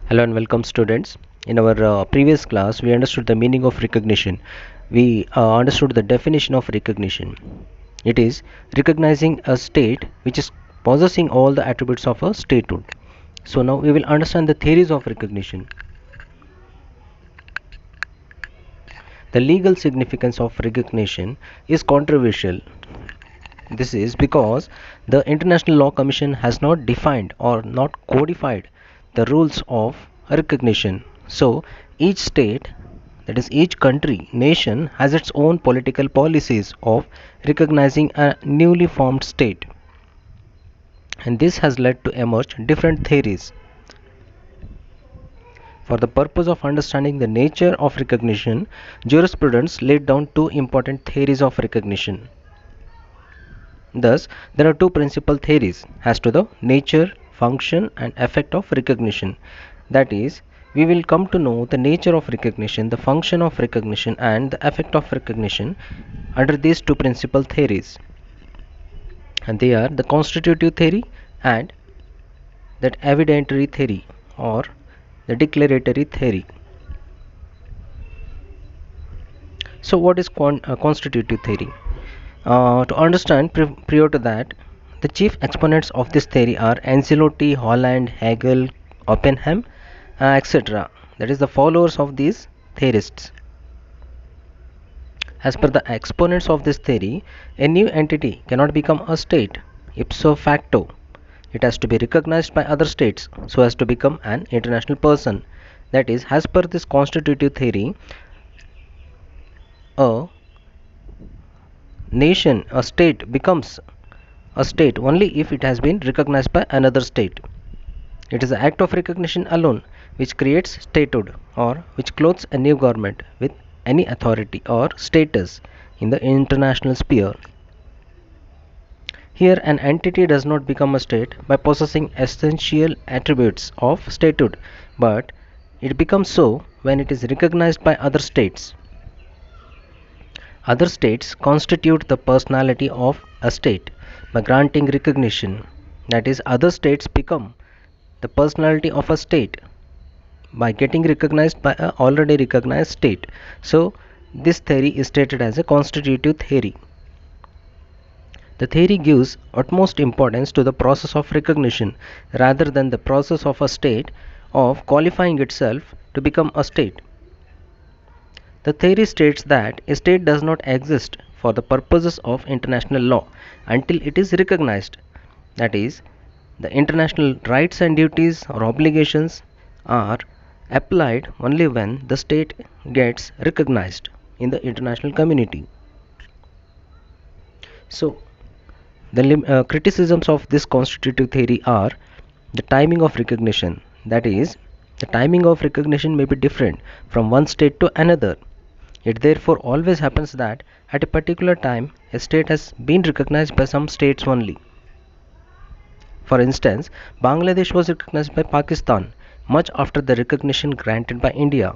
Hello and welcome students. In our previous class we understood the meaning of recognition. We understood the definition of recognition. It is recognizing a state which is possessing all the attributes of a statehood. So now we will understand the theories of recognition. The legal significance of recognition is controversial. This is because the International Law Commission has not defined or not codified the rules of recognition. So each state, that is each country, nation, has its own political policies of recognizing a newly formed state. And this has led to emerge different theories. For the purpose of understanding the nature of recognition, jurisprudence laid down two important theories of recognition. Thus, there are two principal theories as to the nature, function, and effect of recognition. That is, we will come to know the nature of recognition, the function of recognition, and the effect of recognition under these two principal theories. And they are the constitutive theory and that evidentiary theory or the declaratory theory. So, what is constitutive theory? To understand prior to that, the chief exponents of this theory are Ancelotti, Holland, Hegel, Oppenheim, etc. That is the followers of these theorists. As per the exponents of this theory, a new entity cannot become a state ipso facto. It has to be recognized by other states so as to become an international person. That is, as per this constitutive theory, a nation, a state becomes a state only if it has been recognized by another state. It is the act of recognition alone which creates statehood or which clothes a new government with any authority or status in the international sphere. Here, an entity does not become a state by possessing essential attributes of statehood, but it becomes so when it is recognized by other states. Other states constitute the personality of a state by granting recognition. That is, other states become the personality of a state by getting recognized by an already recognized state. So, this theory is stated as a constitutive theory. The theory gives utmost importance to the process of recognition rather than the process of a state of qualifying itself to become a state. The theory states that a state does not exist for the purposes of international law until it is recognized. That is, the international rights and duties or obligations are applied only when the state gets recognized in the international community. So, the criticisms of this constitutive theory are the timing of recognition. That is, the timing of recognition may be different from one state to another. It therefore always happens that at a particular time a state has been recognized by some states only. For instance, Bangladesh was recognized by Pakistan much after the recognition granted by India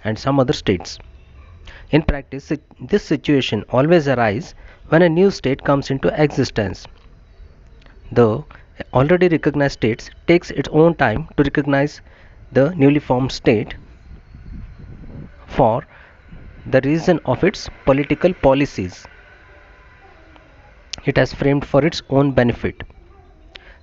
and some other states. In practice, this situation always arises when a new state comes into existence. The already recognized state takes its own time to recognize the newly formed state for the reason of its political policies it has framed for its own benefit.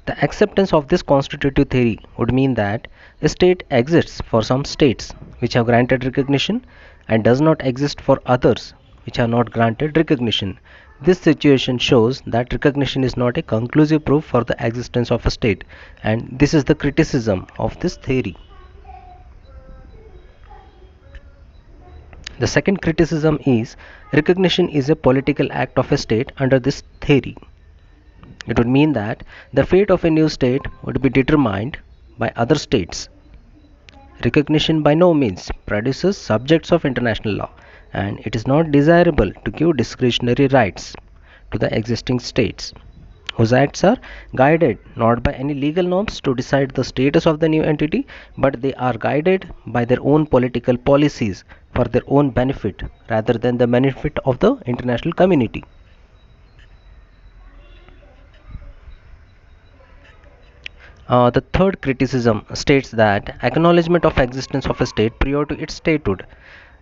The acceptance of this constitutive theory would mean that a state exists for some states which have granted recognition and does not exist for others which have not granted recognition. This situation shows that recognition is not a conclusive proof for the existence of a state, and this is the criticism of this theory. The second criticism is recognition is a political act of a state under this theory. It would mean that the fate of a new state would be determined by other states. Recognition by no means produces subjects of international law, and it is not desirable to give discretionary rights to the existing states, whose acts are guided not by any legal norms to decide the status of the new entity, but they are guided by their own political policies for their own benefit rather than the benefit of the international community. The third criticism states that acknowledgement of existence of a state prior to its statehood.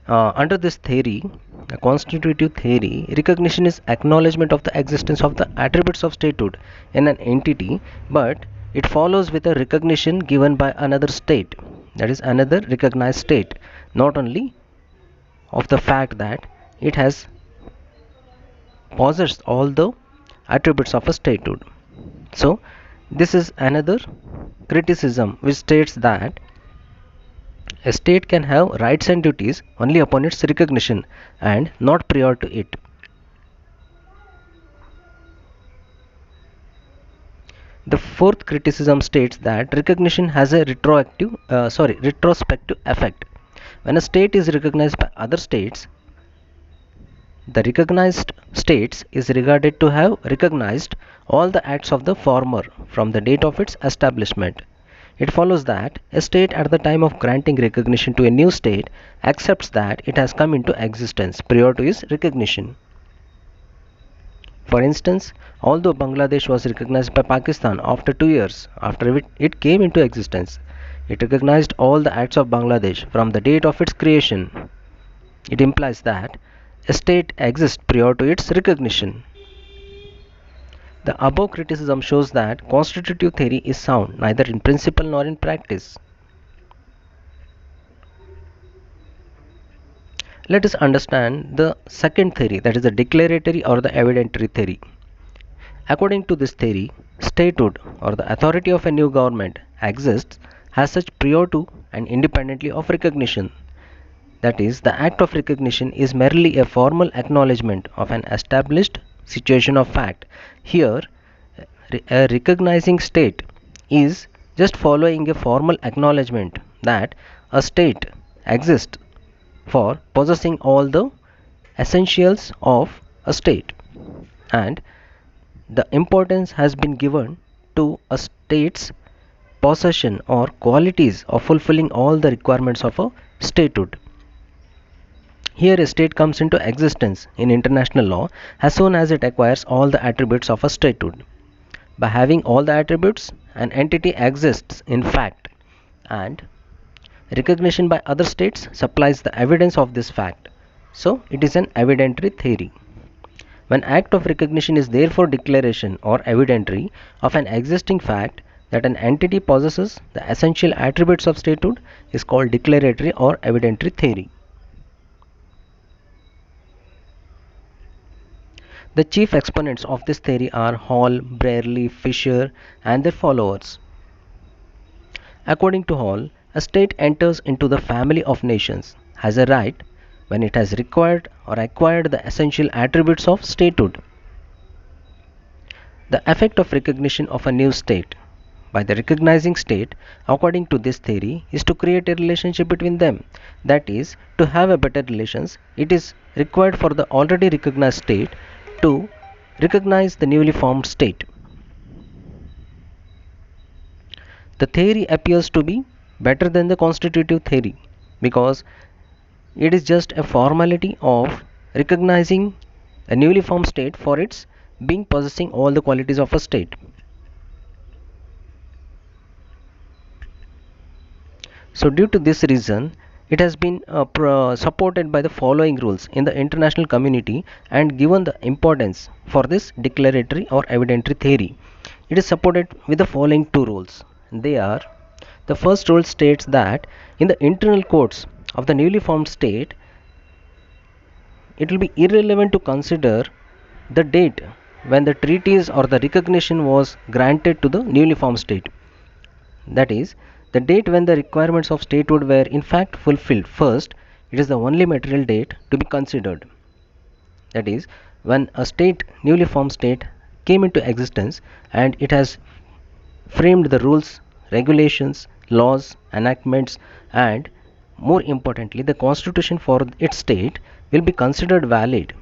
Under this theory, the constitutive theory, recognition is acknowledgement of the existence of the attributes of statehood in an entity, but it follows with a recognition given by another state, that is, another recognized state, not only of the fact that it has possessed all the attributes of a statehood. So, this is another criticism which states that a state can have rights and duties only upon its recognition and not prior to it. The fourth criticism states that recognition has a retrospective effect. When a state is recognized by other states, the recognized states is regarded to have recognized all the acts of the former from the date of its establishment. It follows that a state at the time of granting recognition to a new state accepts that it has come into existence prior to its recognition. For instance, although Bangladesh was recognized by Pakistan after 2 years after it came into existence, it recognized all the acts of Bangladesh from the date of its creation. It implies that a state exists prior to its recognition. The above criticism shows that constitutive theory is sound neither in principle nor in practice. Let us understand the second theory, that is the declaratory or the evidentiary theory. According to this theory, statehood or the authority of a new government exists as such prior to and independently of recognition. That is, the act of recognition is merely a formal acknowledgement of an established situation of fact. Here, a recognizing state is just following a formal acknowledgement that a state exists for possessing all the essentials of a state, and the importance has been given to a state's possession or qualities of fulfilling all the requirements of a statehood. Here a state comes into existence in international law as soon as it acquires all the attributes of a statehood. By having all the attributes, an entity exists in fact, and recognition by other states supplies the evidence of this fact. So it is an evidentiary theory. When act of recognition is therefore declaration or evidentiary of an existing fact that an entity possesses the essential attributes of statehood is called declaratory or evidentiary theory. The chief exponents of this theory are Hall, Brearley, Fisher and their followers. According to Hall, a state enters into the family of nations, has a right when it has required or acquired the essential attributes of statehood. The effect of recognition of a new state by the recognizing state, according to this theory, is to create a relationship between them. That is, to have a better relations, it is required for the already recognized state to recognize the newly formed state. The theory appears to be better than the constitutive theory because it is just a formality of recognizing a newly formed state for its being possessing all the qualities of a state. So due to this reason, it has been supported by the following rules in the international community and given the importance for this declaratory or evidentiary theory. It is supported with the following two rules. They are: the first rule states that in the internal courts of the newly formed state, it will be irrelevant to consider the date when the treaties or the recognition was granted to the newly formed state. That is, the date when the requirements of statehood were in fact fulfilled. First, it is the only material date to be considered. That is, when a state, newly formed state, came into existence and it has framed the rules, regulations, laws, enactments, and more importantly, the constitution for its state will be considered valid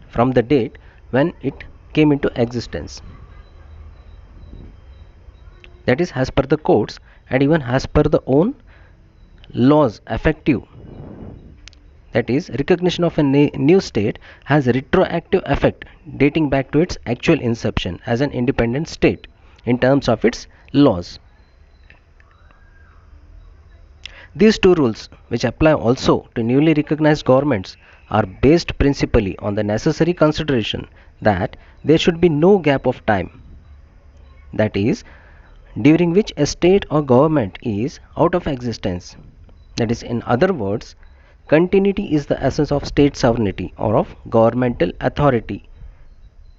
from the date when it came into existence. That is, as per the courts and even as per the own laws effective. That is, recognition of a new state has a retroactive effect dating back to its actual inception as an independent state. in terms of its laws. These two rules, which apply also to newly recognized governments, are based principally on the necessary consideration that there should be no gap of time, that is, during which a state or government is out of existence. That is, in other words, continuity is the essence of state sovereignty or of governmental authority.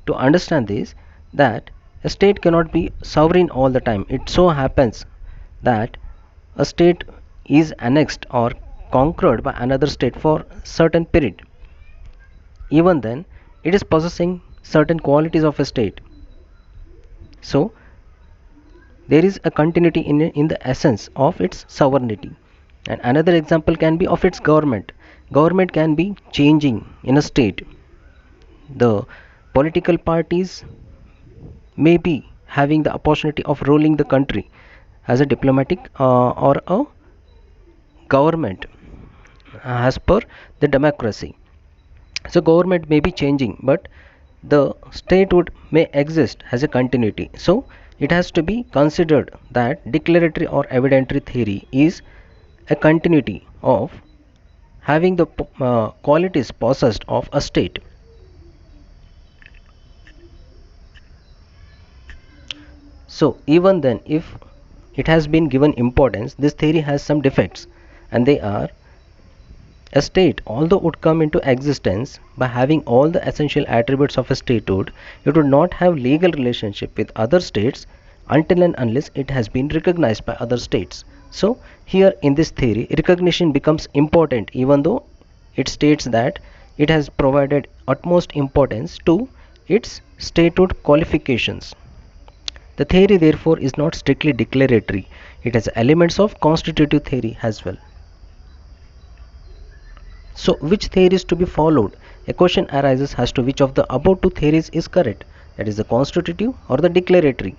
To understand this, that a state cannot be sovereign all the time. It so happens that a state is annexed or conquered by another state for certain period. Even then, it is possessing certain qualities of a state. So, there is a continuity in the essence of its sovereignty. And another example can be of its government. Government can be changing in a state. The political parties may be having the opportunity of ruling the country as a diplomatic or a government as per the democracy. So government may be changing, but the statehood may exist as a continuity. So it has to be considered that declaratory or evidentiary theory is a continuity of having the qualities possessed of a state. So even then, if it has been given importance, this theory has some defects, and they are: a state, although would come into existence by having all the essential attributes of a statehood, it would not have legal relationship with other states until and unless it has been recognized by other states. So here in this theory, recognition becomes important, even though it states that it has provided utmost importance to its statehood qualifications. The theory therefore is not strictly declaratory, it has elements of constitutive theory as well. So which theory is to be followed? A question arises as to which of the above two theories is correct, that is the constitutive or the declaratory.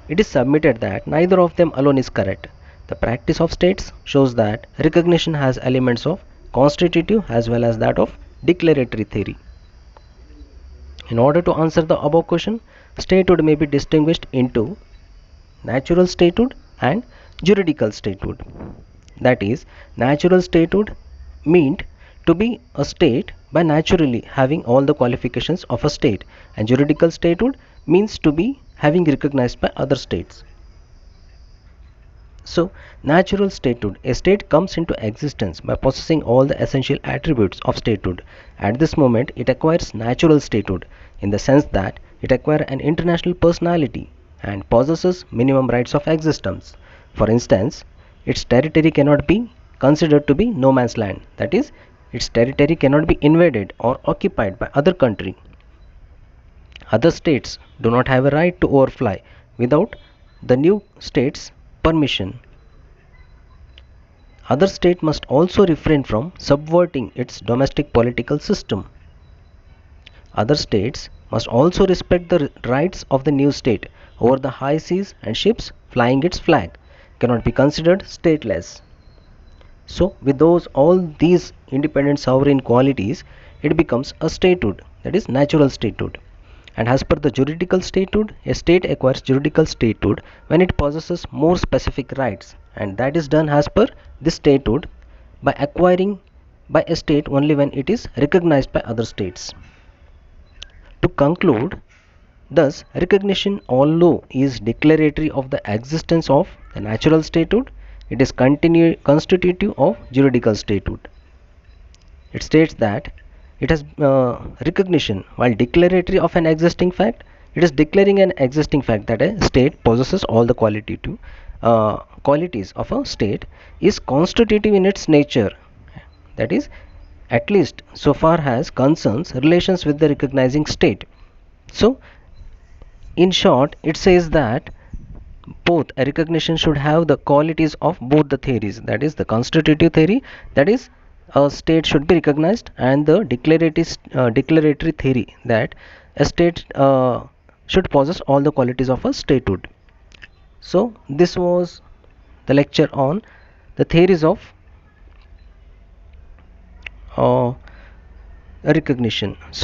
It is submitted that neither of them alone is correct. The practice of states shows that recognition has elements of constitutive as well as that of declaratory theory. In order to answer the above question, statehood may be distinguished into natural statehood and juridical statehood. That is, natural statehood meant to be a state by naturally having all the qualifications of a state, and juridical statehood means to be having recognized by other states. So, natural statehood, a state comes into existence by possessing all the essential attributes of statehood. At this moment, it acquires natural statehood in the sense that it acquires an international personality and possesses minimum rights of existence. For instance, its territory cannot be considered to be no man's land, that is, its territory cannot be invaded or occupied by other country. Other states do not have a right to overfly without the new state's permission. Other state must also refrain from subverting its domestic political system. Other states must also respect the rights of the new state over the high seas, and ships flying its flag cannot be considered stateless. So with all these independent sovereign qualities, it becomes a statehood, that is natural statehood. And as per the juridical statehood, a state acquires juridical statehood when it possesses more specific rights, and that is done as per this statehood by acquiring by a state only when it is recognized by other states. To conclude, thus recognition, although is declaratory of the existence of the natural statehood, it is constitutive of juridical statehood. It states that it has recognition, while declaratory of an existing fact, it is declaring an existing fact that a state possesses all the qualities of a state, is constitutive in its nature, that is, at least so far as concerns relations with the recognizing state. So in short, it says that both a recognition should have the qualities of both the theories, that is the constitutive theory, that is a state should be recognized, and the declaratory theory, that a state should possess all the qualities of a statehood. So this was the lecture on the theories of recognition. So